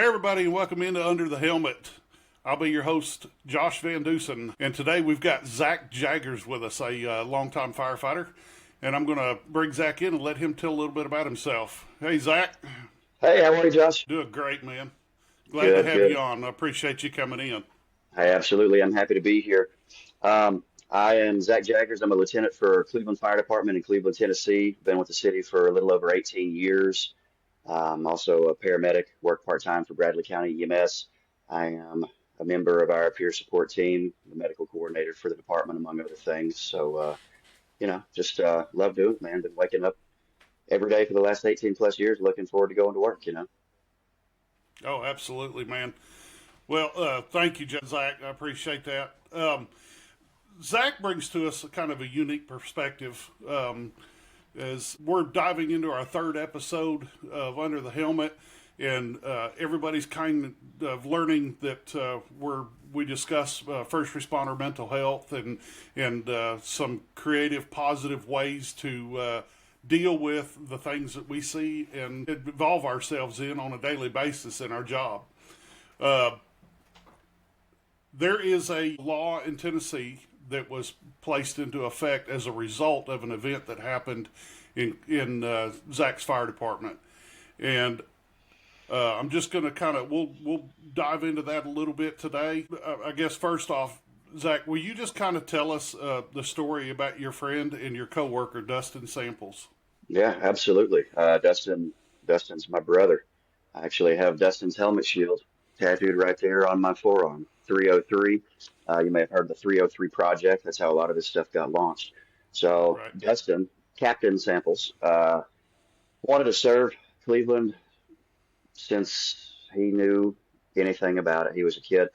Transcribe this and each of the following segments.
Hey, everybody, and welcome into Under the Helmet. I'll be your host, Josh Van Dusen, and today we've got Zach Jaggers with us, a longtime firefighter, and I'm going to bring Zach in and let him tell a little bit about himself. Hey, Zach, Hey, how are you, Josh? doing great, man. Glad to Good, have you good. on. I appreciate you coming in. Hey, absolutely. I'm happy to be here. I am Zach Jaggers. I'm a lieutenant for Cleveland Fire Department in Cleveland, Tennessee. Been with the city for a little over 18 years. Also a paramedic, work part-time for Bradley County EMS. I am a member of our peer support team, the medical coordinator for the department, among other things. So, just love doing it, man. Been waking up every day for the last 18 plus years, looking forward to going to work. Oh, absolutely, man. Well, thank you, Zach. I appreciate that. Zach brings to us a kind of a unique perspective as we're diving into our third episode of Under the Helmet, and everybody's kind of learning that we discuss first responder mental health and some creative, positive ways to deal with the things that we see and involve ourselves in on a daily basis in our job. Uh, there is a law in Tennessee that was placed into effect as a result of an event that happened in Zach's fire department, and I'm just going to kind of we'll dive into that a little bit today. I guess first off, Zach, will you just kind of tell us the story about your friend and your coworker Dustin Samples? Yeah, absolutely. Dustin's my brother. I actually have Dustin's helmet shield tattooed right there on my forearm. 303. You may have heard of the 303 project. That's how a lot of this stuff got launched. So Right. Dustin, Captain Samples, wanted to serve Cleveland since he knew anything about it. He was a kid.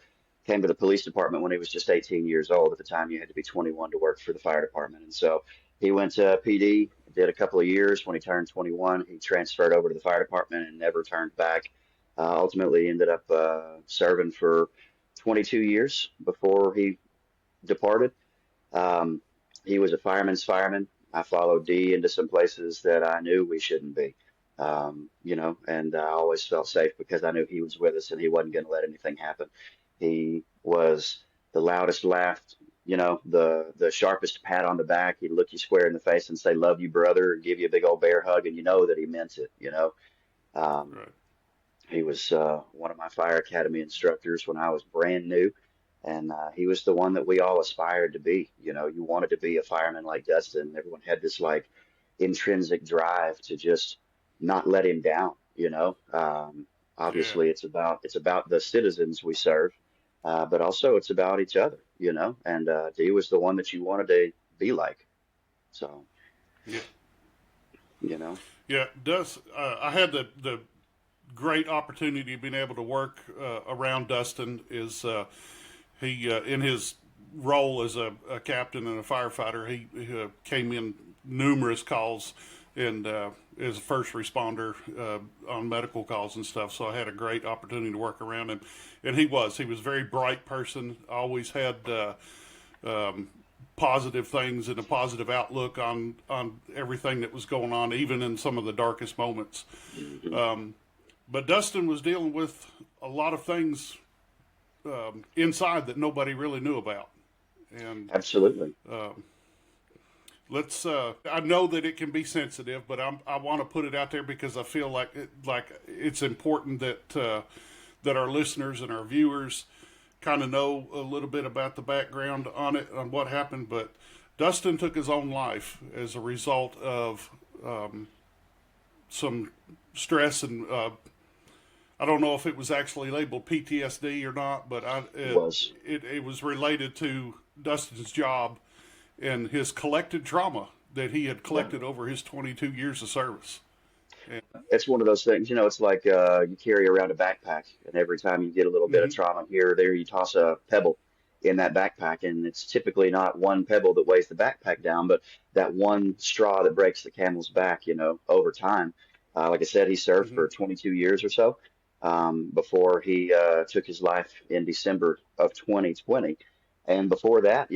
Came to the police department when he was just 18 years old. At the time, you had to be 21 to work for the fire department. And so he went to PD, did a couple of years. When he turned 21, he transferred over to the fire department and never turned back. Ultimately, ended up serving for 22 years before he departed. Um, he was a fireman's fireman. I followed D into some places that I knew we shouldn't be. And I always felt safe because I knew he was with us and he wasn't going to let anything happen. He was the loudest laugh, the sharpest pat on the back. He'd look you square in the face and say, "Love you, brother," and give you a big old bear hug, and you know that he meant it. Um, Right. he was one of my fire academy instructors when I was brand new, and he was the one that we all aspired to be. You wanted to be a fireman like Dustin. Everyone had this like intrinsic drive to just not let him down. Yeah. Obviously, it's about the citizens we serve, but also it's about each other. And D was the one that you wanted to be like. So, Yeah. you know, Yeah. Does I had the great opportunity of being able to work around Dustin is he in his role as a captain and a firefighter he came in numerous calls and as a first responder on medical calls and stuff, so I had a great opportunity to work around him, and he was a very bright person, always had um, positive things and a positive outlook on everything that was going on, even in some of the darkest moments. hmm But Dustin was dealing with a lot of things inside that nobody really knew about. And absolutely. let's. I know that it can be sensitive, but I want to put it out there because I feel like it's important that our listeners and our viewers kind of know a little bit about the background on it, on what happened. But Dustin took his own life as a result of some stress and I don't know if it was actually labeled PTSD or not, but It was. it was related to Dustin's job and his collected trauma that he had Yeah. collected over his 22 years of service. And, It's one of those things, it's like you carry around a backpack, and every time you get a little bit of mm-hmm, trauma here or there, you toss a pebble in that backpack, and it's typically not one pebble that weighs the backpack down, but that one straw that breaks the camel's back, over time. Like I said, he served mm-hmm, for 22 years or so before he took his life in December of 2020. And before that,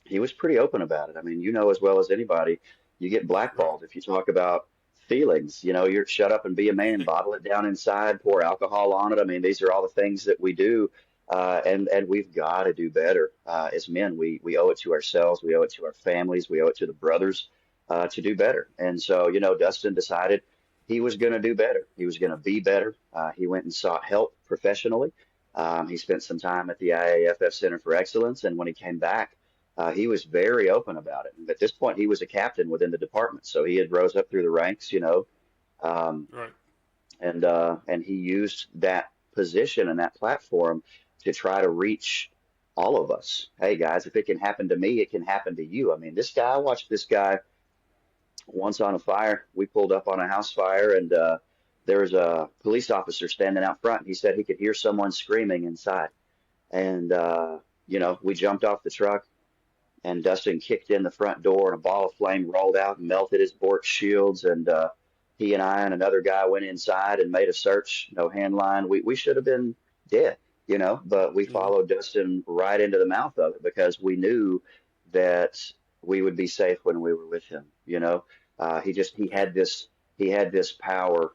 he was pretty open about it. I mean, you know as well as anybody, you get right, blackballed if you talk about feelings. You know, you're shut up and be a man, bottle it down inside, pour alcohol on it. I mean, these are all the things that we do, and we've got to do better as men. We owe it to ourselves, we owe it to our families, we owe it to the brothers to do better. And so, you know, Dustin decided he was going to do better. He was going to be better. He went and sought help professionally. He spent some time at the IAFF Center for Excellence, and when he came back, he was very open about it. And at this point, he was a captain within the department, so he had rose up through the ranks, you know, um, Right. and he used that position and that platform to try to reach all of us. Hey guys, if it can happen to me, it can happen to you. I mean, this guy, I watched this guy once on a fire. We pulled up on a house fire, and there was a police officer standing out front. And he said he could hear someone screaming inside, and you know, we jumped off the truck and Dustin kicked in the front door, and a ball of flame rolled out and melted his Bork shields. And he and I and another guy went inside and made a search, no hand line. We should have been dead, you know, but we Hmm. followed Dustin right into the mouth of it because we knew that we would be safe when we were with him. You know, Yeah. he had this power.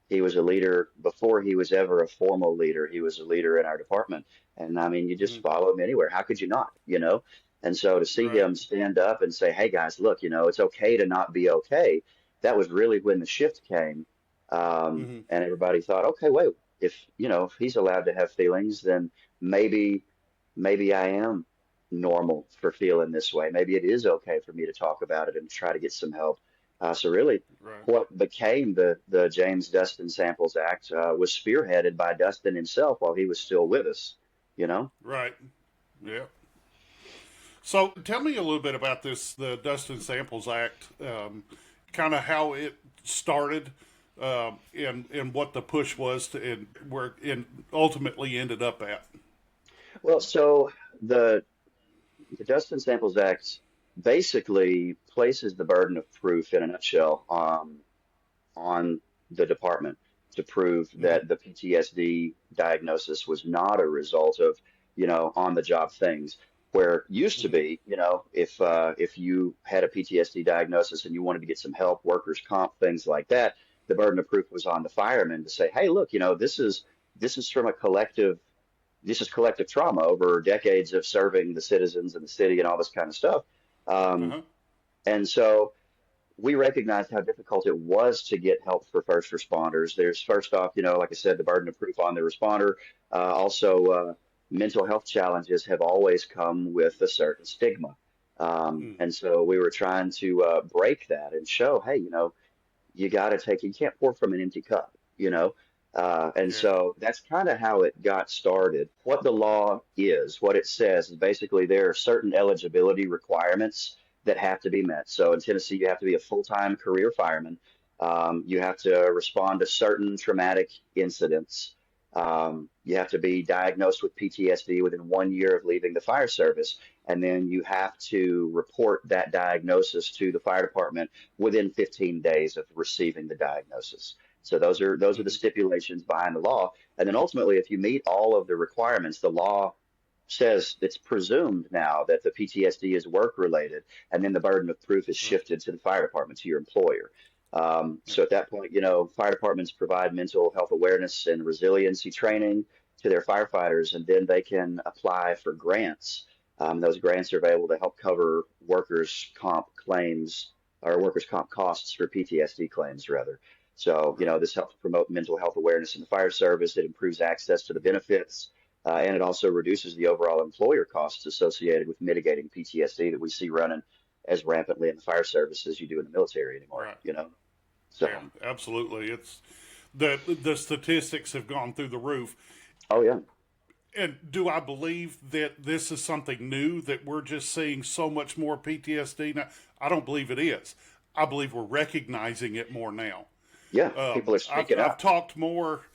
He was a leader before he was ever a formal leader. He was a leader in our department. And I mean, you just Hmm. follow him anywhere. How could you not, you know? And so to see Right. him stand up and say, hey guys, look, you know, it's okay to not be okay. That was really when the shift came. Hmm. And everybody thought, okay, wait, if, you know, if he's allowed to have feelings, then maybe, maybe I am normal for feeling this way. Maybe it is okay for me to talk about it and try to get some help. So really, Right. what became the James Dustin Samples Act was spearheaded by Dustin himself while he was still with us, you know? Right. Yeah. So tell me a little bit about this, the Dustin Samples Act, kind of how it started, and what the push was to, and where it ultimately ended up at. Well, so the the Dustin Samples Act basically places the burden of proof in a nutshell on the department to prove Hmm. that the PTSD diagnosis was not a result of, you know, on the job things. Where used to Hmm. be, you know, if you had a PTSD diagnosis and you wanted to get some help, workers' comp, things like that, the burden of proof was on the fireman to say, hey, look, you know, this is from a collective, this is collective trauma over decades of serving the citizens and the city and all this kind of stuff. Um, Uh-huh. and so we recognized how difficult it was to get help for first responders. There's first off, you know, like I said, the burden of proof on the responder. Also, mental health challenges have always come with a certain stigma. Mm. And so we were trying to break that and show, hey, you know, you got to take, you can't pour from an empty cup, you know? And Yeah. so that's kind of how it got started. What the law is, what it says is basically there are certain eligibility requirements that have to be met. So in Tennessee, you have to be a full-time career fireman. You have to respond to certain traumatic incidents. You have to be diagnosed with PTSD within 1 year of leaving the fire service. And then you have to report that diagnosis to the fire department within 15 days of receiving the diagnosis. So those are the Hmm. stipulations behind the law. And then ultimately, if you meet all of the requirements, the law says it's presumed now that the PTSD is work related, and then the burden of proof is Right. shifted to the fire department, to your employer. Yeah. So at that point, you know, fire departments provide mental health awareness and resiliency training to their firefighters, and then they can apply for grants. Those grants are available to help cover workers' comp claims or workers' comp costs for PTSD claims, rather. So, you know, Right. this helps promote mental health awareness in the fire service. It improves access to the Hmm. benefits, and it also reduces the overall employer costs associated with mitigating PTSD that we see running as rampantly in the fire service as you do in the military anymore, Right. you know? Yeah. So, Absolutely. It's the statistics have gone through the roof. oh yeah, And do I believe that this is something new that we're just seeing so much more PTSD now? I don't believe it is. I believe we're recognizing it more now. yeah, people are speaking I've up. talked more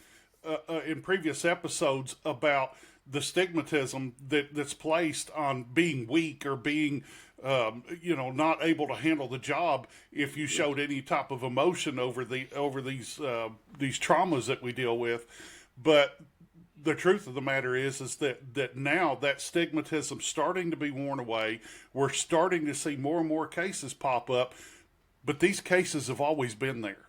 in previous episodes about the stigmatism that's placed on being weak or being, not able to handle the job if you Yeah, showed any type of emotion over these traumas that we deal with. But the truth of the matter is that now that stigmatism starting to be worn away. We're starting to see more and more cases pop up but these cases have always been there.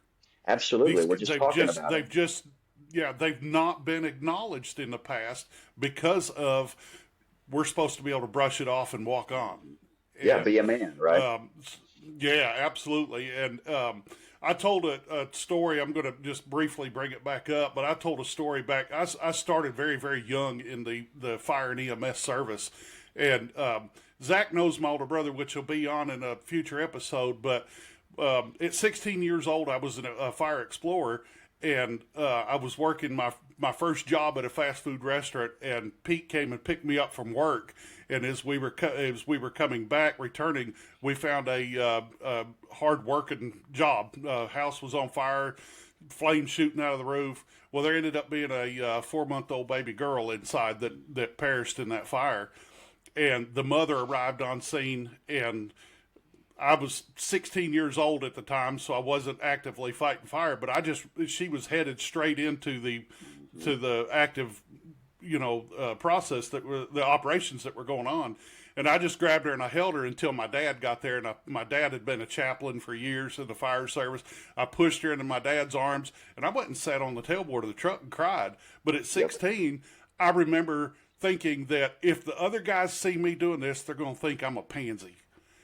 Absolutely. We're just talking about it. They've just yeah, they've not been acknowledged in the past because of we're supposed to be able to brush it off and walk on. Yeah, And be a man, right? um, yeah, absolutely. And I told a story. I'm going to just briefly bring it back up, but I told a story back. I started very, very young in the fire and EMS service. And Zach knows my older brother, which will be on in a future episode. But at 16 years old, I was a fire explorer, and I was working my first job at a fast food restaurant. And Pete came and picked me up from work. And as as we were coming back, returning, we found a hard working job. House was on fire, flames shooting out of the roof. Well, there ended up being a 4-month old baby girl inside that perished in that fire. And the mother arrived on scene, and I was 16 years old at the time, so I wasn't actively fighting fire. But she was headed straight into the active, process that were the operations that were going on. And I just grabbed her and I held her until my dad got there. And my dad had been a chaplain for years in the fire service. I pushed her into my dad's arms, and I went and sat on the tailboard of the truck and cried. But at 16, I remember thinking that if the other guys see me doing this, they're going to think I'm a pansy.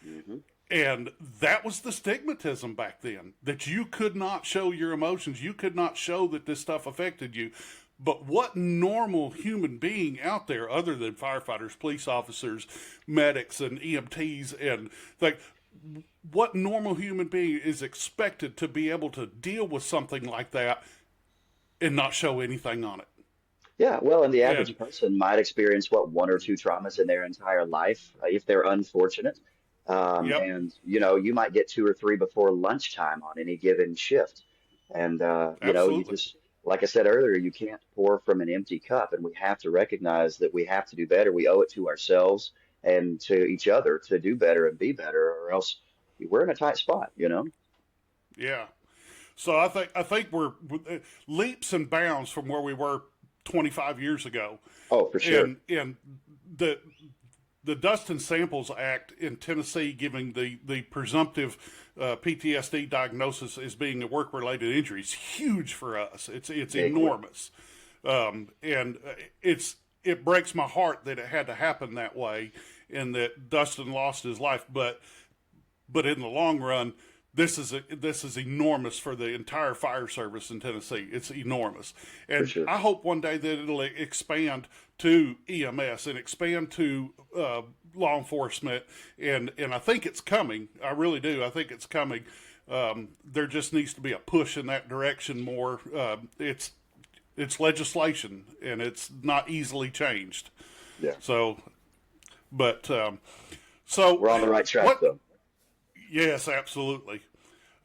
Hmm. And that was the stigmatism back then, that you could not show your emotions. You could not show that this stuff affected you. But what normal human being out there, other than firefighters, police officers, medics, and EMTs, and like, what normal human being is expected to be able to deal with something like that and not show anything on it? Yeah, well, and the And average person might experience what, one or two traumas in their entire life, if they're unfortunate. yep, And you might get two or three before lunchtime on any given shift. And you absolutely. just, like I said earlier, you can't pour from an empty cup, and we have to recognize that we have to do better. We owe it to ourselves and to each other to do better and be better, or else we're in a tight spot. Yeah. So I think we're leaps and bounds from where we were 25 years ago. Oh, for sure. And the the Dust and Samples Act in Tennessee giving the presumptive PTSD diagnosis as being a work related injury is huge for us. It's Big one. enormous, and it breaks my heart that it had to happen that way, and that Dustin lost his life. But in the long run, this is enormous for the entire fire service in Tennessee. It's enormous, For and sure. I hope one day that it'll expand to EMS and expand to law enforcement, and I think it's coming. I really do. I think it's coming. There just needs to be a push in that direction more. It's legislation, and it's not easily changed. Yeah. So, but so We're on the right track what? though. Yes, absolutely.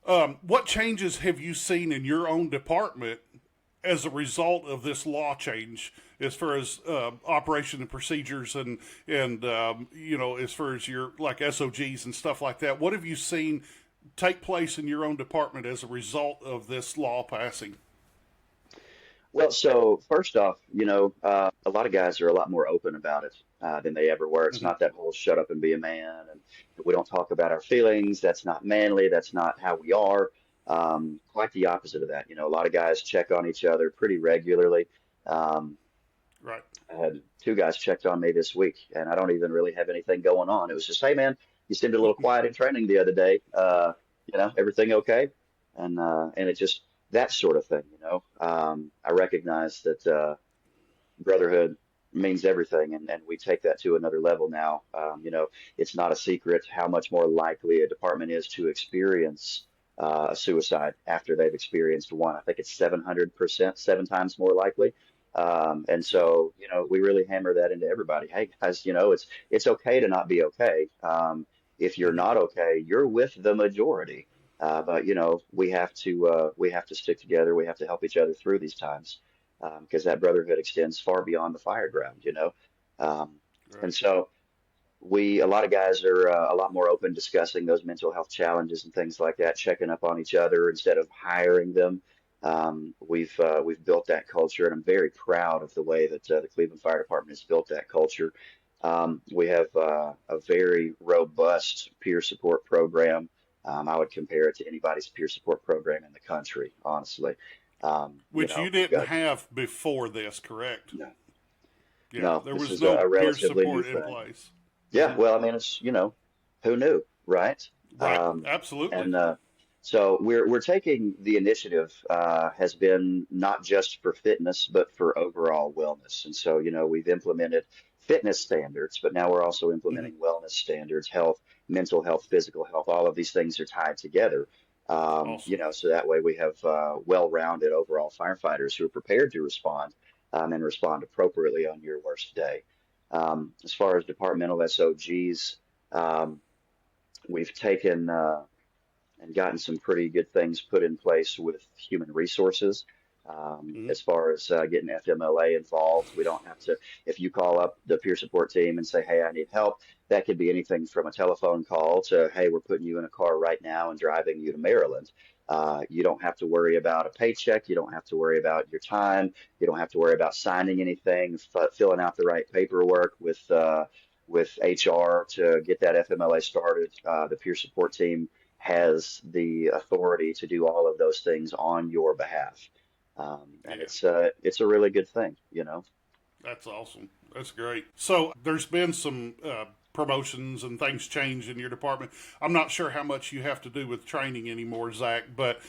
What changes have you seen in your own department as a result of this law change, as far as operation and procedures, and as far as your like SOGs and stuff like that? What have you seen take place in your own department as a result of this law passing? Well, so first off, a lot of guys are a lot more open about it than they ever were. It's Hmm. not that whole shut up and be a man, and we don't talk about our feelings. That's not manly. That's not how we are. Quite the opposite of that. A lot of guys check on each other pretty regularly. Um, Right. I had two guys checked on me this week, and I don't even really have anything going on. It was just, hey man, you seemed a little quiet in training the other day. Everything okay? And it just that sort of thing. I recognize that brotherhood means everything, and we take that to another level now. It's not a secret how much more likely a department is to experience a suicide after they've experienced one. I think it's 700%, 7 times more likely. And so, we really hammer that into everybody. Hey guys, it's okay to not be okay. If you're Hmm. not okay, you're with the majority. But we have to stick together. We have to help each other through these times because that brotherhood extends far beyond the fire ground. Um, Right. and so a lot of guys are a lot more open discussing those mental health challenges and things like that, checking up on each other instead of hiring them. We've built that culture, and I'm very proud of the way that the Cleveland Fire Department has built that culture. We have a very robust peer support program. I would compare it to anybody's peer support program in the country, honestly. Which you We've didn't got have before this, correct? no, Yeah, no, there this was is no a peer relatively new support in thing. place. Yeah, well, I mean, it's, who knew, right? Right, Um, absolutely. and so we're taking the initiative has been not just for fitness, but for overall wellness. And so, we've implemented fitness standards, but now we're also Hmm. implementing wellness standards, health, mental health, physical health. All of these things are tied together. Awesome. So that way we have well-rounded overall firefighters who are prepared to respond and respond appropriately on your worst day. As far as departmental SOGs, um, we've taken and gotten some pretty good things put in place with human resources. Hmm. As far as getting FMLA involved, we don't have to, if you call up the peer support team and say, hey, I need help, that could be anything from a telephone call to, hey, we're putting you in a car right now and driving you to Maryland. You don't have to worry about a paycheck. You don't have to worry about your time. You don't have to worry about signing anything, filling out the right paperwork with HR to get that FMLA started. The peer support team has the authority to do all of those things on your behalf. And Yeah, it's a really good thing. that's awesome. That's great. So there's been some promotions and things change in your department. I'm not sure how much you have to do with training anymore, Zach, but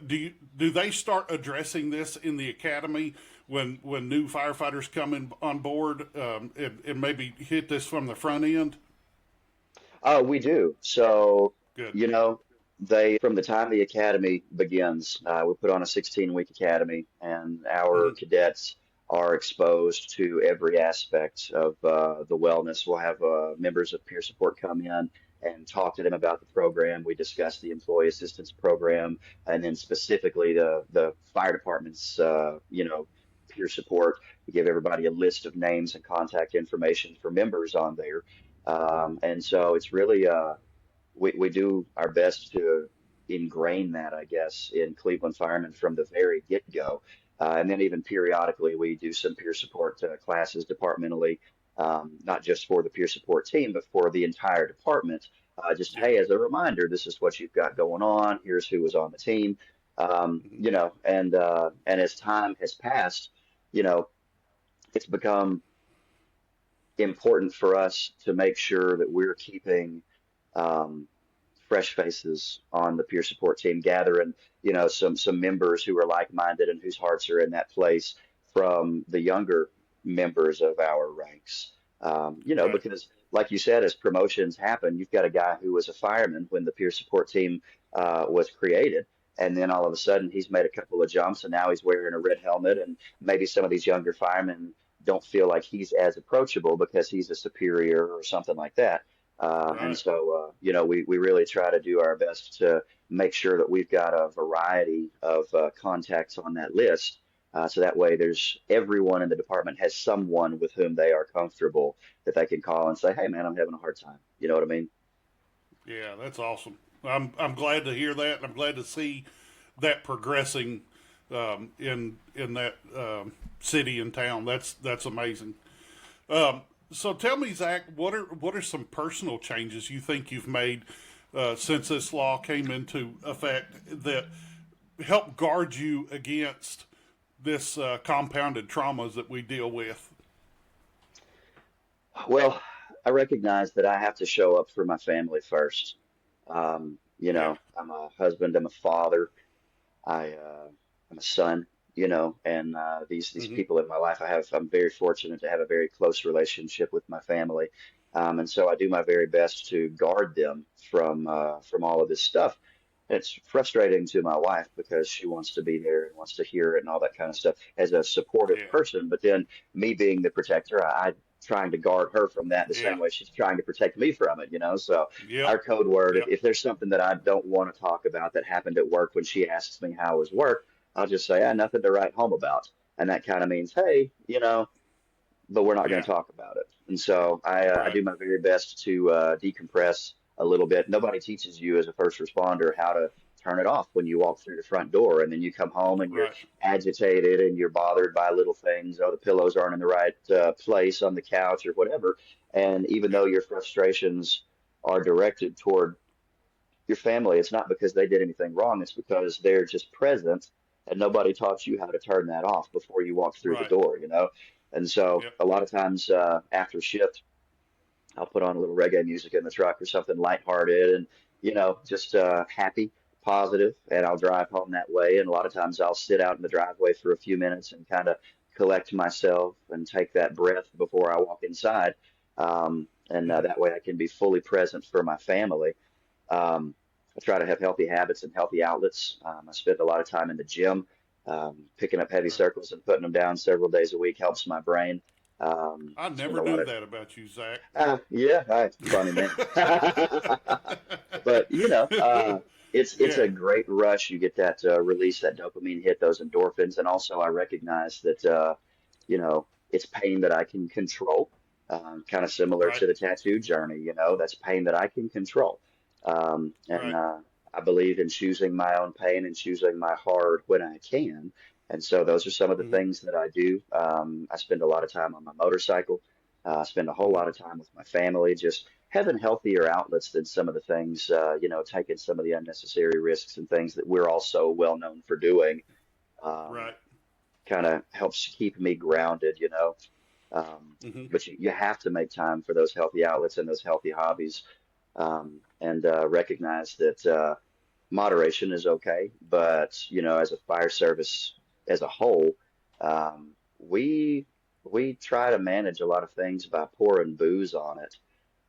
do they start addressing this in the academy when new firefighters come in on board and maybe hit this from the front end? We do. So, Good. you know, from the time the academy begins, we put on a 16-week academy, and our Hmm. cadets are exposed to every aspect of the wellness. We'll have members of peer support come in and talk to them about the program. We discuss the employee assistance program, and then specifically the fire department's, peer support. We give everybody a list of names and contact information for members on there. And so it's really we do our best to ingrain that, I guess, in Cleveland firemen from the very get-go. And then even periodically, we do some peer support classes departmentally, not just for the peer support team, but for the entire department. Just, Yeah. hey, as a reminder, this is what you've got going on. Here's who was on the team. Hmm. And as time has passed, you know, it's become important for us to make sure that we're keeping um, fresh faces on the peer support team, gathering, some members who are like-minded and whose hearts are in that place from the younger members of our ranks. Right. Because like you said, as promotions happen, you've got a guy who was a fireman when the peer support team was created. And then all of a sudden, he's made a couple of jumps, and now he's wearing a red helmet. And maybe some of these younger firemen don't feel like he's as approachable because he's a superior or something like that. And Right. so, we really try to do our best to make sure that we've got a variety of contacts on that list. So that way, there's everyone in the department has someone with whom they are comfortable that they can call and say, "Hey, man, I'm having a hard time." You know what I mean? Yeah, that's awesome. I'm glad to hear that, and I'm glad to see that progressing in that city and town. That's amazing. So tell me, Zach, what are some personal changes you think you've made since this law came into effect that help guard you against this compounded traumas that we deal with? Well, I recognize that I have to show up for my family first. Yeah. I'm a husband, I'm a father, I'm a son, and these Hmm. people in my life, I'm very fortunate to have a very close relationship with my family, and so I do my very best to guard them from all of this stuff. It's frustrating to my wife because she wants to be there and wants to hear it and all that kind of stuff as a supportive Yeah. person, but then me being the protector, I trying to guard her from that the Yeah. same way she's trying to protect me from it. So Yep. our code word, if, Yep. if there's something that I don't want to talk about that happened at work when she asks me how was work, I'll just say, nothing to write home about. And that kind of means, hey, but we're not going Yeah. to talk about it. And so I Right. do my very best to decompress a little bit. Nobody teaches you as a first responder how to turn it off when you walk through the front door, and then you come home and you're Right. agitated and you're bothered by little things. Oh, the pillows aren't in the right place on the couch or whatever. And even Yeah. though your frustrations are directed toward your family, it's not because they did anything wrong. It's because they're just present, and nobody taught you how to turn that off before you walked through the Right. door, you know? And so Yep. a lot of times after shift, I'll put on a little reggae music in the truck or something lighthearted and, just happy, positive, and I'll drive home that way. And a lot of times I'll sit out in the driveway for a few minutes and kind of collect myself and take that breath before I walk inside. And Hmm. that way I can be fully present for my family. I try to have healthy habits and healthy outlets. I spend a lot of time in the gym. Picking up heavy Right. circles and putting them down several days a week helps my brain. I Spend never a lot knew of that about you, Zach. yeah, hi, funny man. But it's Yeah. a great rush. You get that release, that dopamine hit, those endorphins, and also I recognize that it's pain that I can control. Kind of similar Right. to the tattoo journey. That's pain that I can control. And Right. I believe in choosing my own pain and choosing my hard when I can. And so those are some of the Hmm. things that I do. I spend a lot of time on my motorcycle. I spend a whole Hmm. lot of time with my family, just having healthier outlets than some of the things, taking some of the unnecessary risks and things that we're all so well known for doing. Um, Right. Kind of helps keep me grounded. Um, Hmm. but you have to make time for those healthy outlets and those healthy hobbies, and recognize that moderation is okay. But as a fire service as a whole, we try to manage a lot of things by pouring booze on it.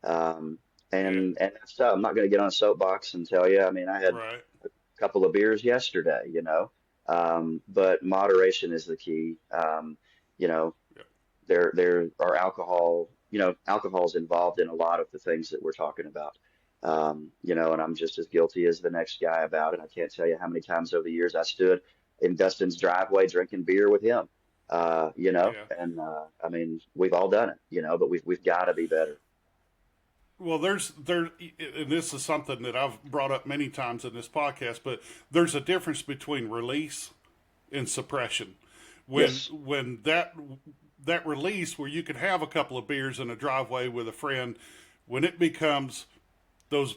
Um, Yeah. and that's tough. I'm not going to get on a soapbox and tell you. I mean, I had Right. a couple of beers yesterday. But moderation is the key. You know, Yep. there are alcohol's involved in a lot of the things that we're talking about. And I'm just as guilty as the next guy about it. I can't tell you how many times over the years I stood in Dustin's driveway drinking beer with him. Yeah. And I mean, we've all done it, but we've got to be better. Well, and this is something that I've brought up many times in this podcast, but there's a difference between release and suppression. When Yes. when that release where you could have a couple of beers in a driveway with a friend, when it becomes those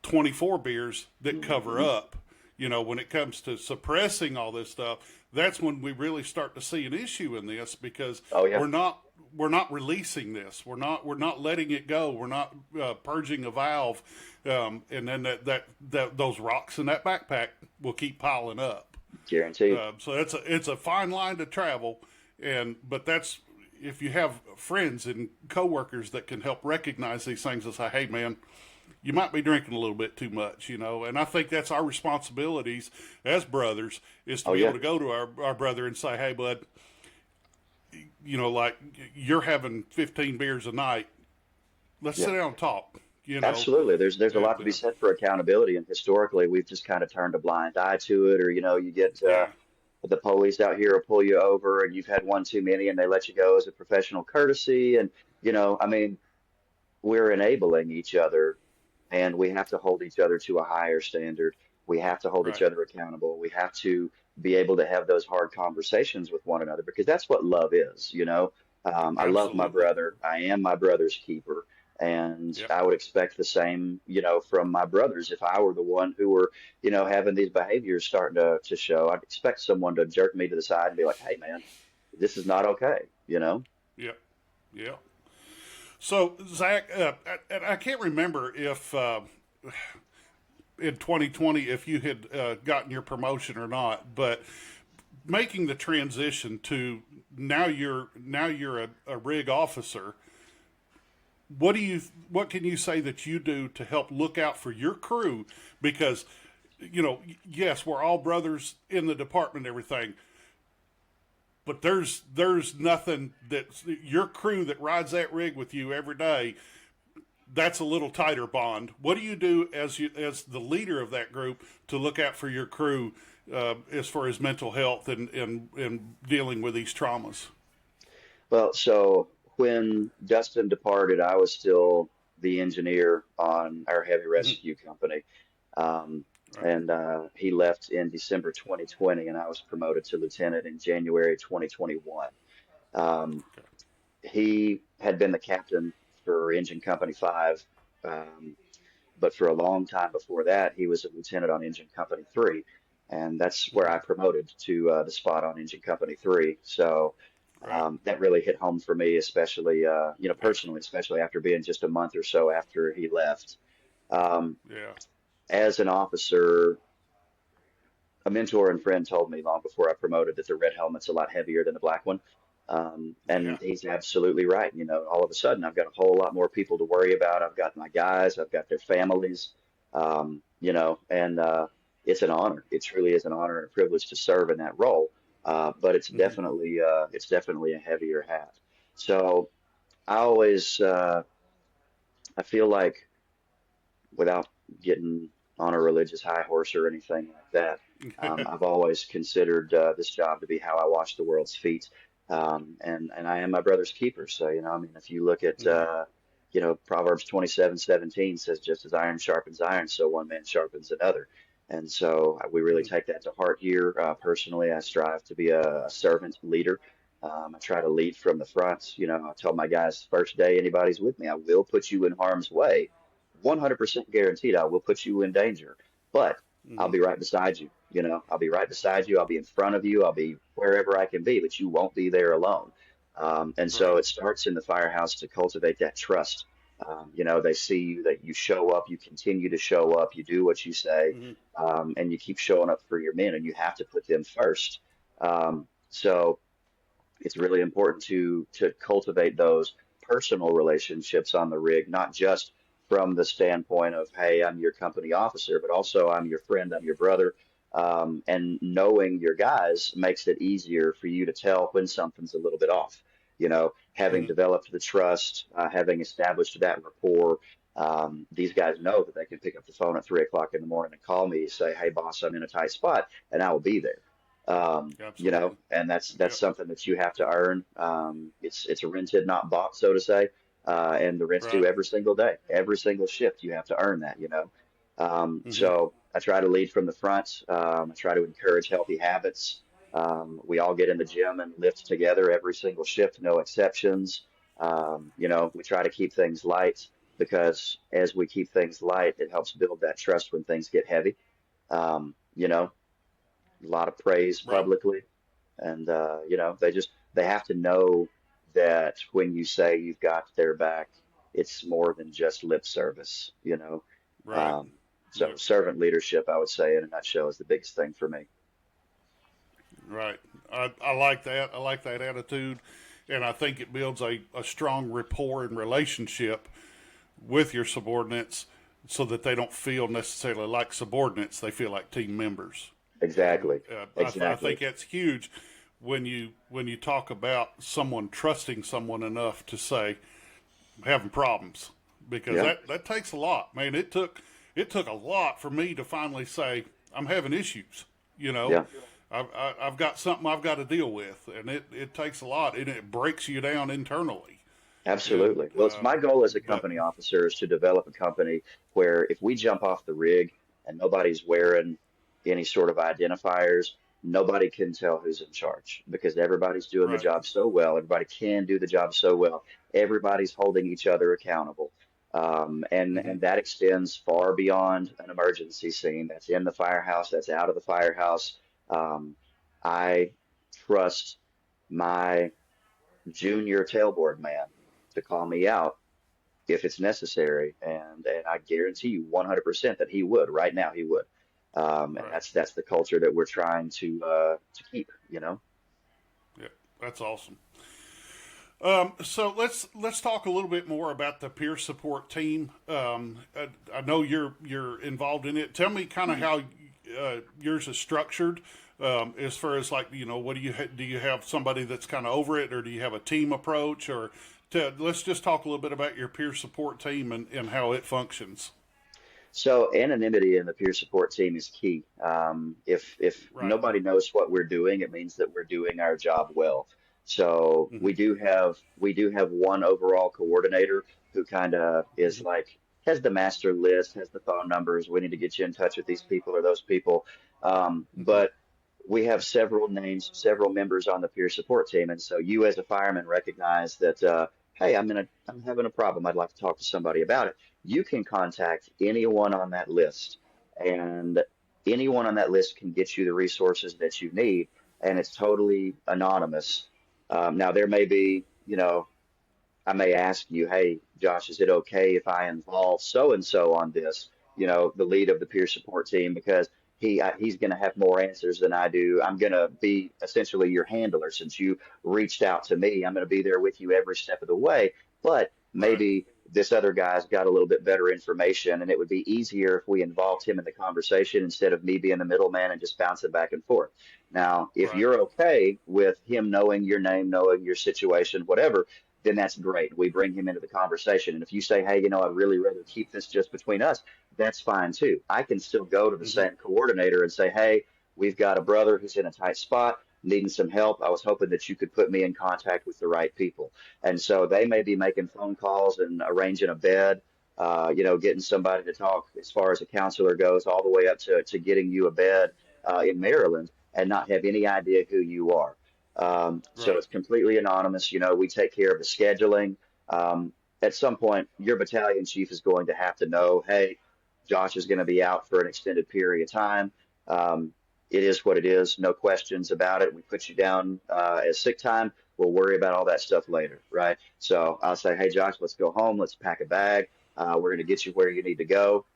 24 beers that cover Hmm. up, when it comes to suppressing all this stuff, that's when we really start to see an issue in this because Oh yeah. we're not releasing this. We're not letting it go. We're not purging a valve, and then that those rocks in that backpack will keep piling up. Guaranteed. So it's a fine line to travel, but that's if you have friends and coworkers that can help recognize these things and say, "Hey, man, you might be drinking a little bit too much." And I think that's our responsibilities as brothers is to Oh be able yeah. to go to our brother and say, "Hey, bud, like you're having 15 beers a night. Let's Yeah. sit down and talk." Absolutely. There's a And lot to be said for accountability, and historically we've just kind of turned a blind eye to it, or you get yeah, the police out here will pull you over, and you've had one too many, and they let you go as a professional courtesy, and I mean, we're enabling each other, and we have to hold each other to a higher standard. We have to hold each right, other accountable. We have to be able to have those hard conversations with one another because that's what love is. I love my absolutely, brother. I am my brother's keeper. And yep, I would expect the same, from my brothers. If I were the one who were, having these behaviors starting to show, I'd expect someone to jerk me to the side and be like, "Hey, man, this is not okay." yep, yep. So Zach, and I can't remember if in 2020 if you had gotten your promotion or not, but making the transition to now you're a rig officer. What can you say that you do to help look out for your crew? Because yes, we're all brothers in the department, and everything, but there's nothing that your crew that rides that rig with you every day. That's a little tighter bond. What do you do as the leader of that group to look out for your crew as far as mental health and dealing with these traumas? Well, so when Dustin departed, I was still the engineer on our heavy Mm-hmm. rescue company. Um, Right. and he left in December 2020, and I was promoted to lieutenant in January 2021. Um, Okay. he had been the captain for Engine Company 5. Um, But for a long time before that, he was a lieutenant on Engine Company 3, and that's where Hmm. I promoted to the spot on Engine Company 3. So Right. that really hit home for me, especially Yeah. personally, especially after being just a month or so after he left. Um, Yeah. as an officer, a mentor and friend told me long before I promoted that the red helmet's a lot heavier than the black one. And Yeah. he's absolutely right. All of a sudden, I've got a whole lot more people to worry about. I've got my guys, I've got their families, and it's an honor. It truly is an honor and a privilege to serve in that role. But Hmm. it's definitely a heavier hat. So I always, I feel like without getting on a religious high horse or anything like that. I've always considered this job to be how I wash the world's feet, and I am my brother's keeper. So I mean, if you look at Hmm. Proverbs 27:17 says, "Just as iron sharpens iron, so one man sharpens another." And so we really Hmm. take that to heart here. Personally, I strive to be a servant leader. I try to lead from the front. I tell my guys first day anybody's with me, I will put you in harm's way, 100% guaranteed I will put you in danger, but I'll Hmm. be right beside you. I'll be right beside you. I'll be in front of you. I'll be wherever I can be, but you won't be there alone. And so Right. it starts in the firehouse to cultivate that trust. They see you, that you show up, you continue to show up, you do what you say, Hmm. and you keep showing up for your men, and you have to put them first. So it's really important to cultivate those personal relationships on the rig, not just from the standpoint of, hey, I'm your company officer, but also I'm your friend, I'm your brother. And knowing your guys makes it easier for you to tell when something's a little bit off. Having Hmm. developed the trust, having established that rapport, these guys know that they can pick up the phone at 3 o'clock in the morning and call me, say, "Hey, boss, I'm in a tight spot," and I will be there. Absolutely. And that's Yep. something that you have to earn. It's rented, not bought, so to say. And the rent's due Right. every single day, every single shift. You have to earn that. Hmm. So I try to lead from the front. I try to encourage healthy habits. We all get in the gym and lift together every single shift, no exceptions. We try to keep things light because as we keep things light, it helps build that trust when things get heavy. A lot of praise Right. publicly, and they have to know that when you say you've got their back, it's more than just lip service. Right. Um, so Yep. servant leadership, I would say, in a nutshell, is the biggest thing for me. Right. I like that. I like that attitude. And I think it builds a strong rapport and relationship with your subordinates so that they don't feel necessarily like subordinates. They feel like team members. And Exactly, I exactly. think that's huge when you talk about someone trusting someone enough to say having problems because Yeah, that takes a lot, man. It took a lot for me to finally say I'm having issues. You know, yeah. I've got something I've got to deal with, and it takes a lot, and it breaks you down internally. And Absolutely. Well, it's my goal as a but company officer is to develop a company where if we jump off the rig and nobody's wearing any sort of identifiers, nobody can tell who's in charge because everybody's doing the right. job so well. Everybody can do the job so well. Everybody's holding each other accountable. And Hmm. and that extends far beyond an emergency scene. That's in the firehouse, that's out of the firehouse. Um, I trust my junior tailboard man to call me out if it's necessary, and I guarantee you 100% that he would. Right now, he would. And Right. that's the culture that we're trying to keep. Yeah. That's awesome. So let's talk a little bit more about the peer support team. I know you're involved in it. Tell me kind of Mhm. how yours is structured. As far as like what do you have somebody that's kind of over it, or do you have a team approach, or let's just talk a little bit about your peer support team and how it functions. So anonymity in the peer support team is key. If Right. nobody knows what we're doing, it means that we're doing our job well. So we Hmm. do have we do have one overall coordinator who kind of is Hmm. like has the master list, has the phone numbers. We need to get you in touch with these people or those people. Hmm. But we have several names, several members on the peer support team, and so you as a fireman recognize that. hey, I'm having a problem. I'd like to talk to somebody about it. You can contact anyone on that list, and anyone on that list can get you the resources that you need, and it's totally anonymous. Now, there may be, I may ask you, hey, Josh, is it okay if I involve so and so on this? The lead of the peer support team, because he's going to have more answers than I do. I'm going to be essentially your handler since you reached out to me. I'm going to be there with you every step of the way. But Right. maybe this other guy's got a little bit better information, and it would be easier if we involved him in the conversation instead of me being the middleman and just bouncing back and forth. Now, if Right. you're okay with him knowing your name, knowing your situation, whatever, then that's great. We bring him into the conversation. And if you say, hey, I'd really rather keep this just between us, that's fine too. I can still go to the Hmm. same coordinator and say, hey, we've got a brother who's in a tight spot, needing some help. I was hoping that you could put me in contact with the right people. And so they may be making phone calls and arranging a bed, getting somebody to talk as far as a counselor goes, all the way up to getting you a bed in Maryland and not have any idea who you are. So Right. it's completely anonymous. We take care of the scheduling. At some point, your battalion chief is going to have to know, hey, Josh is going to be out for an extended period of time. Um, it is what it is, no questions about it. We put you down as sick time. We'll worry about all that stuff later, right? So I'll say, hey, Josh, let's go home. Let's pack a bag. We're going to get you where you need to go.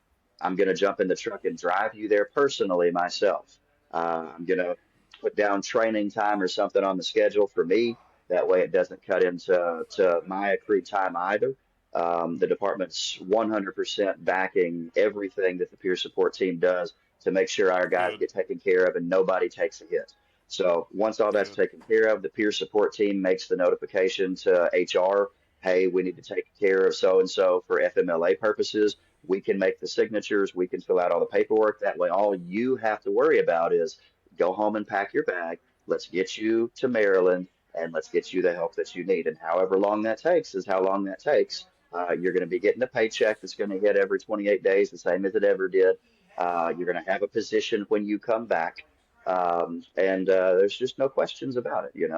I'm going to jump in the truck and drive you there personally myself. I'm going to put down training time or something on the schedule for me. That way it doesn't cut into my accrued time either. The department's 100% backing everything that the peer support team does to make sure our guys Good. get taken care of and nobody takes a hit. So once all that's Good. taken care of, the peer support team makes the notification to HR. Hey, we need to take care of so and so for FMLA purposes. We can make the signatures, we can fill out all the paperwork. That way, all you have to worry about is go home and pack your bag. Let's get you to Maryland and let's get you the help that you need. And however long that takes is how long that takes. You're going to be getting a paycheck that's going to hit every 28 days, the same as it ever did. You're going to have a position when you come back. And there's just no questions about it.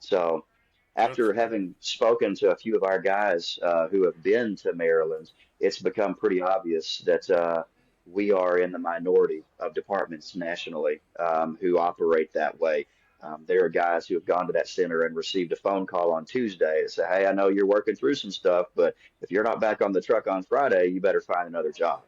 So That's after great. having spoken to a few of our guys who have been to Maryland, it's become pretty obvious that we are in the minority of departments nationally who operate that way. There are guys who have gone to that center and received a phone call on Tuesday to say, hey, I know you're working through some stuff, but if you're not back on the truck on Friday, you better find another job.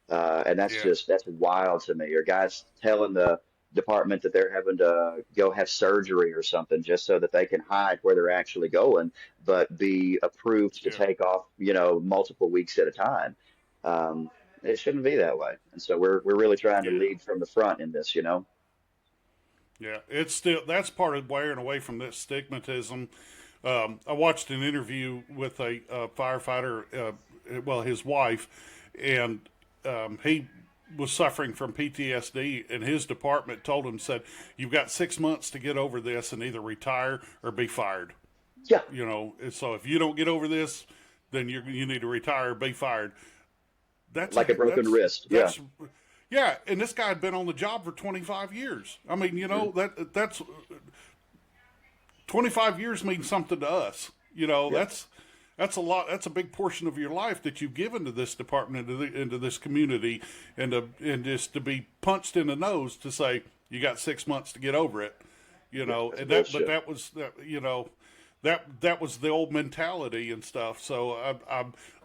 And Yeah. that's wild to me. Or guys telling the department that they're having to go have surgery or something just so that they can hide where they're actually going, but be approved to Yeah. take off, multiple weeks at a time. Um, it shouldn't be that way. And so we're really trying to Yeah. lead from the front in this. Yeah. It's still that's part of wearing away from this stigmatism. I watched an interview with a firefighter, well, his wife, and he was suffering from PTSD, and his department told him, said, "You've got 6 months to get over this and either retire or be fired." Yeah, And so if you don't get over this, then you need to retire or be fired. That's a like a broken wrist. Yeah, that's yeah, and this guy had been on the job for 25 years. I mean, mm, that's 25 years means something to us. yeah, That's a lot. That's a big portion of your life that you've given to this department, into this community, and just to be punched in the nose to say you got 6 months to get over it. yeah. That's And that, but bullshit. that was that was the old mentality and stuff. So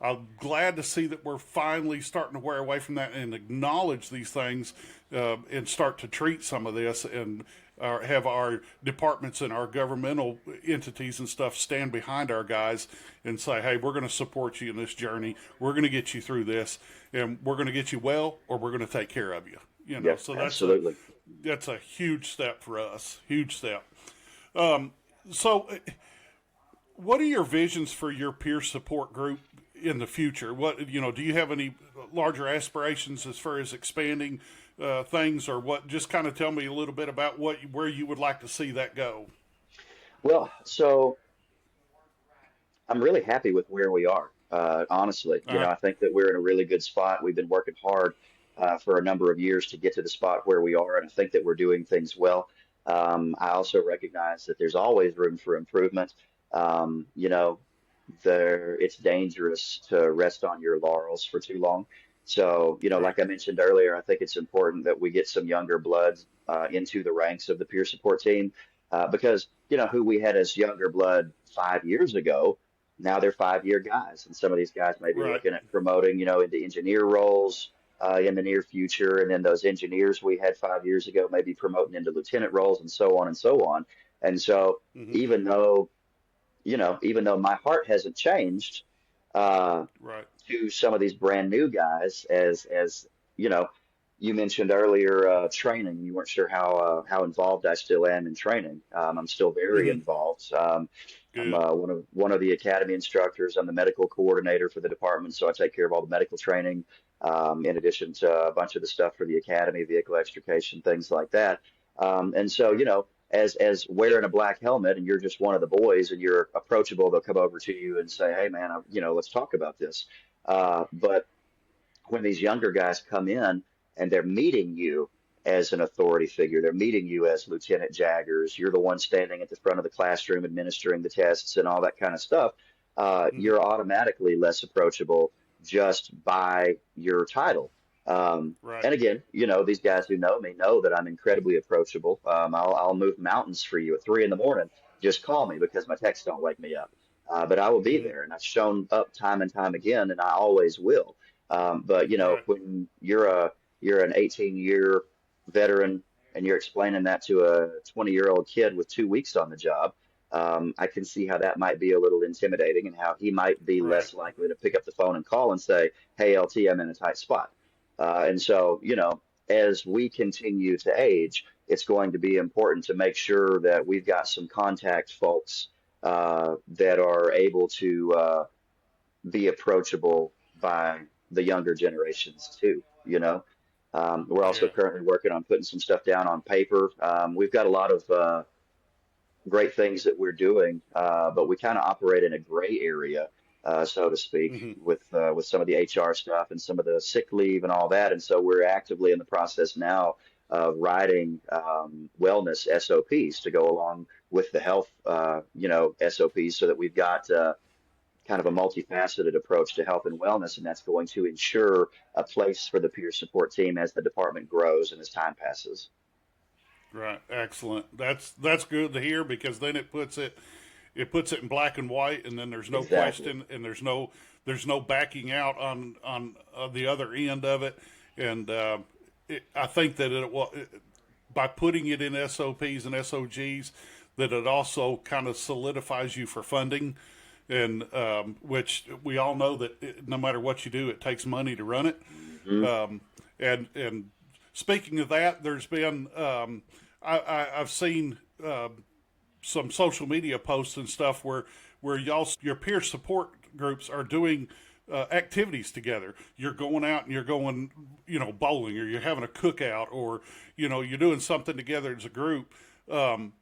I'm glad to see that we're finally starting to wear away from that and acknowledge these things, and start to treat some of this, and have our departments and our governmental entities and stuff stand behind our guys and say, hey, we're going to support you in this journey. We're going to get you through this, and we're going to get you well, or we're going to take care of you. Yeah, So absolutely. that's a huge step for us. Huge step. So what are your visions for your peer support group in the future? Do you have any larger aspirations as far as expanding things, or what? Just kind of tell me a little bit about where you would like to see that go. Well, so I'm really happy with where we are. Honestly, Uh, I think that we're in a really good spot. We've been working hard for a number of years to get to the spot where we are, and I think that we're doing things well. I also recognize that there's always room for improvement. You know, it's dangerous to rest on your laurels for too long. So, Right. like I mentioned earlier, I think it's important that we get some younger blood into the ranks of the peer support team because, who we had as younger blood 5 years ago, now they're 5-year guys. And some of these guys may be Right. looking at promoting, into engineer roles in the near future. And then those engineers we had 5 years ago may be promoting into lieutenant roles and so on and so on. And so, Hmm. even though even though my heart hasn't changed uh, Right. to some of these brand new guys, as you know, you mentioned earlier training. You weren't sure how involved I still am in training. I'm still very Hmm. involved. I'm Good. one of the academy instructors. I'm the medical coordinator for the department, so I take care of all the medical training, in addition to a bunch of the stuff for the academy, vehicle extrication, things like that. And so, Right. as wearing a black helmet and you're just one of the boys and you're approachable, they'll come over to you and say, "Hey, man, let's talk about this." But when these younger guys come in and they're meeting you as an authority figure, they're meeting you as Lieutenant Jaggers, you're the one standing at the front of the classroom administering the tests and all that kind of stuff, Hmm. you're automatically less approachable just by your title. Right. And again, these guys who know me know that I'm incredibly approachable. I'll move mountains for you at 3 in the morning. Just call me because my texts don't wake me up. But I will be Hmm. there, and I've shown up time and time again, and I always will. But Right. when you're an 18-year veteran and you're explaining that to a 20-year-old kid with 2 weeks on the job, I can see how that might be a little intimidating and how he might be Right. less likely to pick up the phone and call and say, "Hey, LT, I'm in a tight spot." And so, as we continue to age, it's going to be important to make sure that we've got some contact folks that are able to be approachable by the younger generations too. We're also Yeah. currently working on putting some stuff down on paper. We've got a lot of great things that we're doing, but we kind of operate in a gray area, so to speak, Hmm. with some of the HR stuff and some of the sick leave and all that. And so we're actively in the process now of writing wellness SOPs to go along with the health, SOPs, so that we've got kind of a multifaceted approach to health and wellness, and that's going to ensure a place for the peer support team as the department grows and as time passes. Right. Excellent. That's good to hear because then it puts it in black and white, and then there's no Exactly. question, and there's no backing out on the other end of it, and I think that it will by putting it in SOPs and SOGs that it also kind of solidifies you for funding, and which we all know that no matter what you do, it takes money to run it. Hmm. And speaking of that, there's been I've seen some social media posts and stuff where your peer support groups are doing activities together. You're going out and you're going, bowling, or you're having a cookout, or you're doing something together as a group. Kind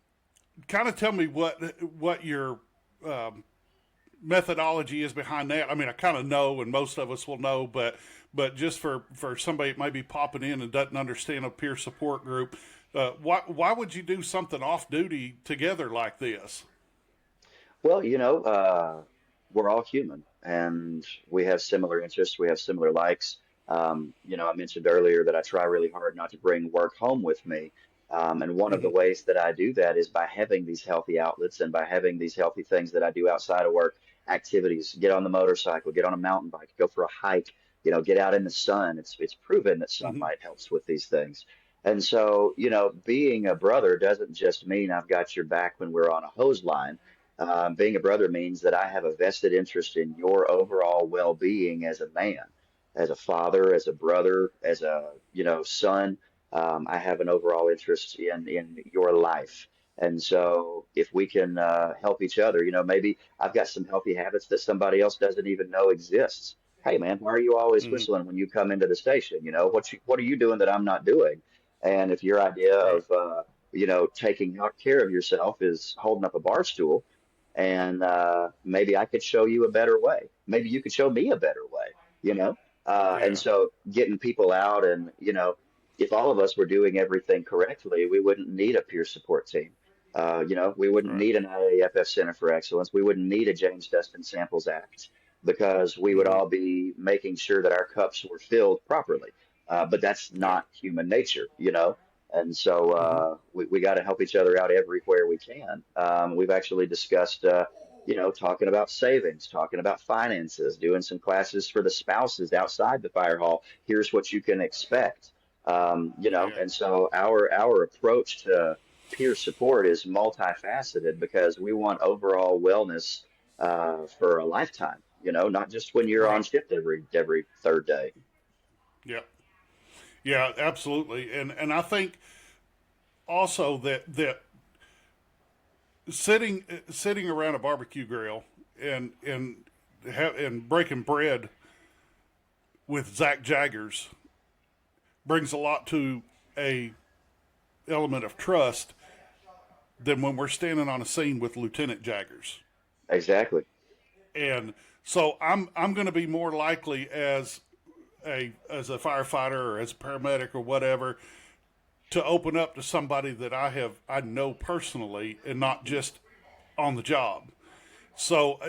of tell me what your methodology is behind that. I mean, I kind of know, and most of us will know, but just for somebody that might be popping in and doesn't understand a peer support group, why would you do something off duty together like this? Well, we're all human and we have similar interests, we have similar likes. I mentioned earlier that I try really hard not to bring work home with me. And one of the Hmm. ways that I do that is by having these healthy outlets and by having these healthy things that I do outside of work, activities, get on the motorcycle, get on a mountain bike, go for a hike, get out in the sun. It's proven that Hmm. sunlight helps with these things. And so, being a brother doesn't just mean I've got your back when we're on a hose line. Being a brother means that I have a vested interest in your overall well-being as a man, as a father, as a brother, as a, son. I have an overall interest in your life. And so if we can help each other, maybe I've got some healthy habits that somebody else doesn't even know exists. Hey man, why are you always Hmm. whistling when you come into the station? What are you doing that I'm not doing? And if your idea Right. of taking care of yourself is holding up a bar stool, and maybe I could show you a better way. Maybe you could show me a better way, you know? And Yeah. so getting people out and, if all of us were doing everything correctly, we wouldn't need a peer support team. We wouldn't Right. need an IAFF Center for Excellence. We wouldn't need a James Dustin Samples Act because we would Mm-hmm. all be making sure that our cups were filled properly. But that's Yeah. not human nature. And so Mm-hmm. we got to help each other out everywhere we can. We've actually discussed, talking about savings, talking about finances, doing some classes for the spouses outside the fire hall. Here's what you can expect. Yeah. And so our approach to peer support is multifaceted because we want overall wellness for a lifetime. Not just when you're on Right. shift every third day. Yeah. Yeah. Absolutely. And I think also that sitting around a barbecue grill and breaking bread with Zach Jaggers brings a lot to a element of trust than when we're standing on a scene with Lieutenant Jaggers. Exactly. And so I'm going to be more likely as a firefighter or as a paramedic or whatever to open up to somebody that I know personally and not just on the job. So,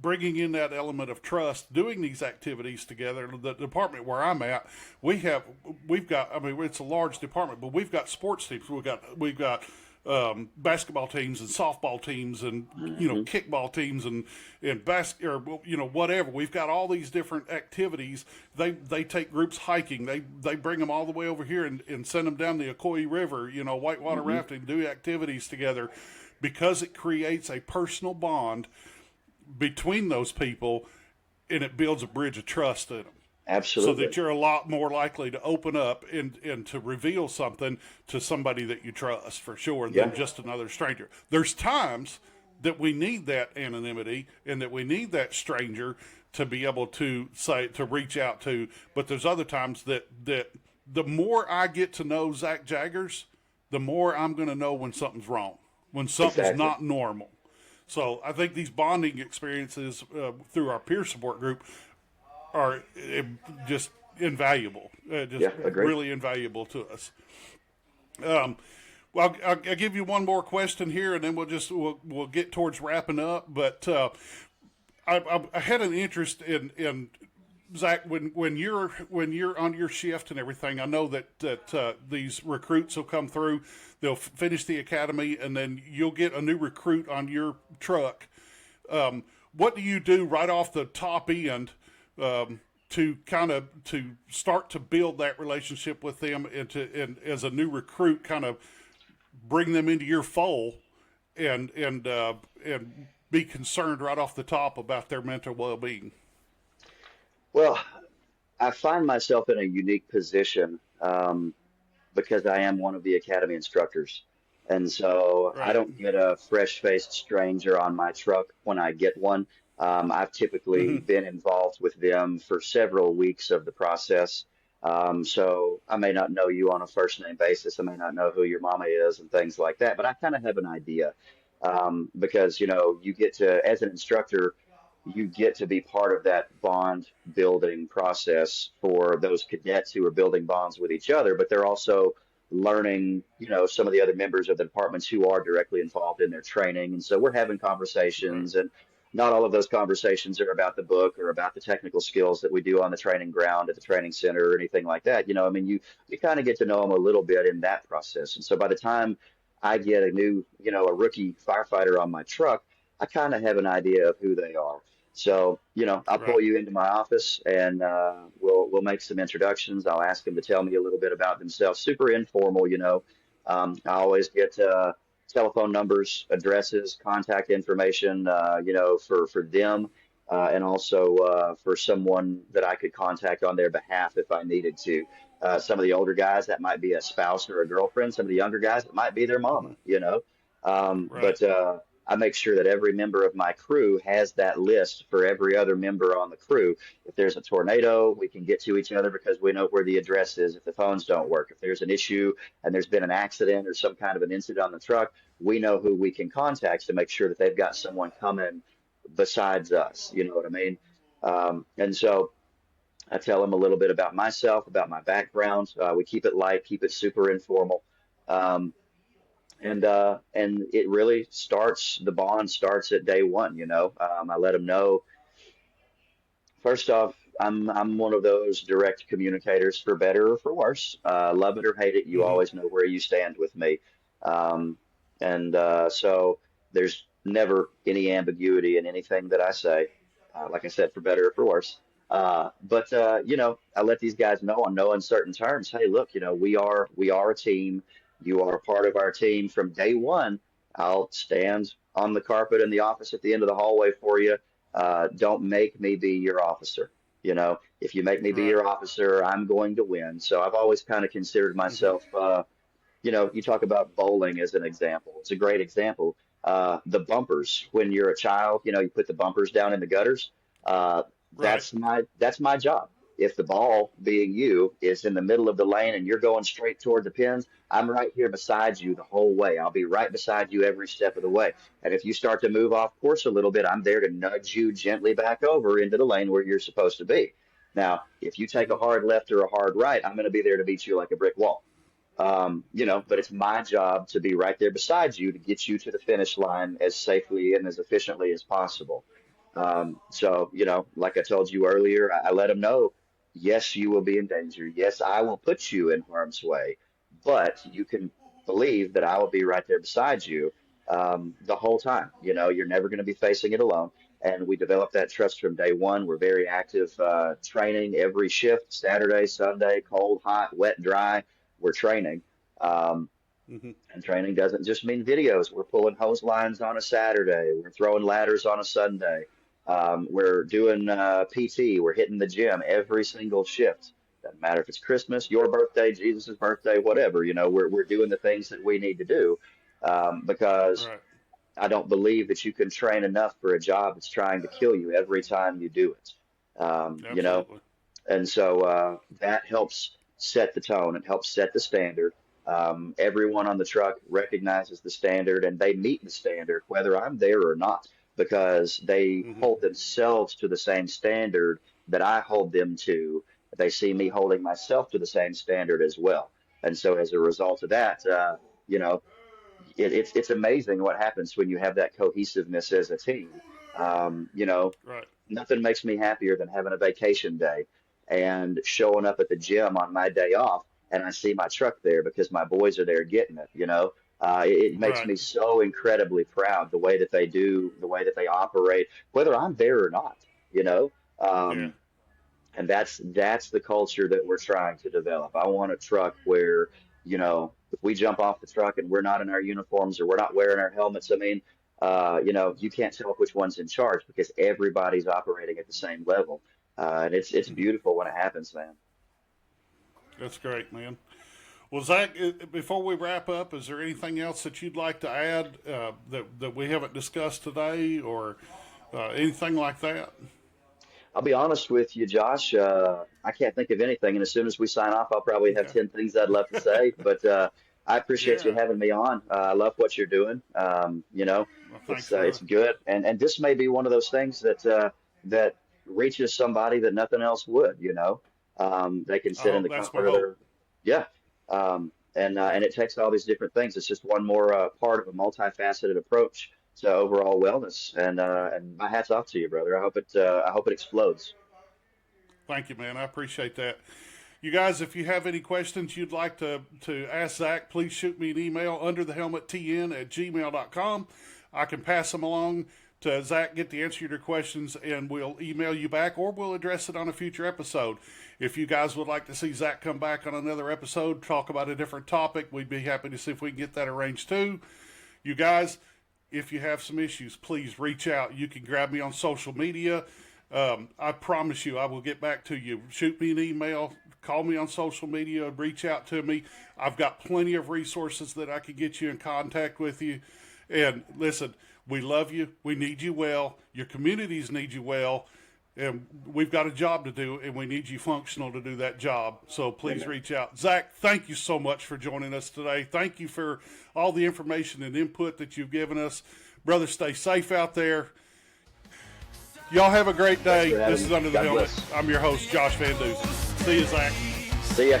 bringing in that element of trust, doing these activities together. The department where I'm at, we've got. I mean, it's a large department, but we've got sports teams. We've got basketball teams and softball teams and Hmm. kickball teams and or whatever. We've got all these different activities. They take groups hiking. They bring them all the way over here and send them down the Ocoee River. Whitewater Hmm. rafting. Do activities together because it creates a personal bond between those people and it builds a bridge of trust in them so that Absolutely. you're a lot more likely to open up and to reveal something to somebody that you trust for sure Yeah. than just another stranger. There's times that we need that anonymity and that we need that stranger to be able to say to reach out to, but there's other times that the more I get to know Zach Jaggers, the more I'm going to know when something's wrong, when something's Exactly. not normal. So I think these bonding experiences through our peer support group are just invaluable, just Yeah. Agree. really invaluable to us. Um, well, I'll give you one more question here, and then we'll get towards wrapping up. But I had an interest in Zach when you're on your shift and everything. I know that these recruits will come through. They'll finish the academy, and then you'll get a new recruit on your truck. What do you do right off the top end to kind of to start to build that relationship with them and as a new recruit, kind of bring them into your fold and be concerned right off the top about their mental well being? Well, I find myself in a unique position because I am one of the academy instructors. And so I Right. don't get a fresh-faced stranger on my truck when I get one. I've typically Mm-hmm. been involved with them for several weeks of the process. So I may not know you on a first name basis. I may not know who your mama is and things like that, but I kind of have an idea because, you get to, as an instructor, you get to be part of that bond building process for those cadets who are building bonds with each other, but they're also learning, some of the other members of the departments who are directly involved in their training. And so we're having Right. conversations, and not all of those conversations are about the book or about the technical skills that we do on the training ground at the training center or anything like that. I mean, you kind of get to know them a little bit in that process. And so by the time I get a rookie firefighter on my truck, I kind of have an idea of who they are. So, I'll pull Right. you into my office and we'll make some introductions. I'll ask them to tell me a little bit about themselves. Super informal. I always get telephone numbers, addresses, contact information, for them, and also for someone that I could contact on their behalf if I needed to. Some of the older guys, that might be a spouse or a girlfriend. Some of the younger guys, it might be their mama. Right. But I make sure that every member of my crew has that list for every other member on the crew. If there's a tornado, we can get to each other because we know where the address is. If the phones don't work, if there's an issue and there's been an accident or some kind of an incident on the truck, we know who we can contact to make sure that they've got someone coming besides us. You know what I mean? And so I tell them a little bit about myself, about my background. We keep it light, keep it super informal. Um, And it really starts, the bond starts at day one, you know. I let them know. First off, I'm one of those direct communicators, for better or for worse. Love it or hate it, you Mm-hmm. always know where you stand with me. Um, and so there's never any ambiguity in anything that I say. Like I said, for better or for worse. But you know, I let these guys know on no uncertain terms. Hey, look, you know, we are a team. You are a part of our team from day one. I'll stand on the carpet in the office at the end of the hallway for you. Don't make me be your officer. You know, if you make me be Right. your officer, I'm going to win. So I've always kind of considered Mm-hmm. myself, you know, you talk about bowling as an example. It's a great example. The bumpers, when you're a child, you know, you put the bumpers down in the gutters. Uh, Right. that's my job. If the ball, being you, is in the middle of the lane and you're going straight toward the pins, I'm right here beside you the whole way. I'll be right beside you every step of the way. And if you start to move off course a little bit, I'm there to nudge you gently back over into the lane where you're supposed to be. Now, if you take Mm-hmm. a hard left or a hard right, I'm going to be there to beat you like a brick wall. You know, but it's my job to be right there beside you to get you to the finish line as safely and as efficiently as possible. So, you know, like I told you earlier, I let them know, yes, you will be in danger. Yes, I will put you in harm's way, but you can believe that I will be right there beside you the whole time. You know, you're never going to be facing it alone. And we developed that trust from day one. We're very active training every shift, Saturday, Sunday, cold, hot, wet, dry. We're training. Um, Mm-hmm. and training doesn't just mean videos. We're pulling hose lines on a Saturday. We're throwing ladders on a Sunday. We're doing PT. We're hitting the gym every single shift. Doesn't matter if it's Christmas, your birthday, Jesus' birthday, whatever. You know, we're doing the things that we need to do because Right. I don't believe that you can train enough for a job that's trying to kill you every time you do it. You know, Absolutely. and so that helps set the tone. It helps set the standard. Everyone on the truck recognizes the standard and they meet the standard, whether I'm there or not, because they Mm-hmm. hold themselves to the same standard that I hold them to. They see me holding myself to the same standard as well. And so as a result of that, you know, it's amazing what happens when you have that cohesiveness as a team. You know, Right. nothing makes me happier than having a vacation day and showing up at the gym on my day off and I see my truck there because my boys are there getting it, you know. It makes Right. me so incredibly proud the way that they do, the way that they operate, whether I'm there or not, you know. Yeah. And that's the culture that we're trying to develop. I want a truck where, you know, if we jump off the truck and we're not in our uniforms or we're not wearing our helmets, I mean, you know, you can't tell which one's in charge because everybody's operating at the same level. And it's Mm-hmm. beautiful when it happens, man. That's great, man. Well, Zach, before we wrap up, is there anything else that you'd like to add that we haven't discussed today, or anything like that? I'll be honest with you, Josh. I can't think of anything, and as soon as we sign off, I'll probably have Okay. 10 things I'd love to say. But I appreciate you Yeah. having me on. I love what you're doing. You know, Well, thanks, it's brother. good, and this may be one of those things that reaches somebody that nothing else would. You know, they can I sit in hope the that's my comfort of hope. their, yeah. And it takes all these different things. It's just one more part of a multifaceted approach to overall wellness. And my hats off to you, brother. I hope it explodes. Thank you, man. I appreciate that. You guys, if you have any questions you'd like to ask Zach, please shoot me an email underthehelmettn@gmail.com. I can pass them along to Zach, get the answer to your questions, and we'll email you back or we'll address it on a future episode. If you guys would like to see Zach come back on another episode, talk about a different topic, we'd be happy to see if we can get that arranged too. You guys, if you have some issues, please reach out. You can grab me on social media. I promise you, I will get back to you. Shoot me an email, call me on social media, reach out to me. I've got plenty of resources that I can get you in contact with you. And listen, we love you. We need you well. Your communities need you well. And we've got a job to do, and we need you functional to do that job. So please Amen. reach out. Zach, thank you so much for joining us today. Thank you for all the information and input that you've given us. Brother, stay safe out there. Y'all have a great Thanks day. for This having is me. Under the God Helmet. bless. I'm your host, Josh Van Duzen. See you, Zach. See ya.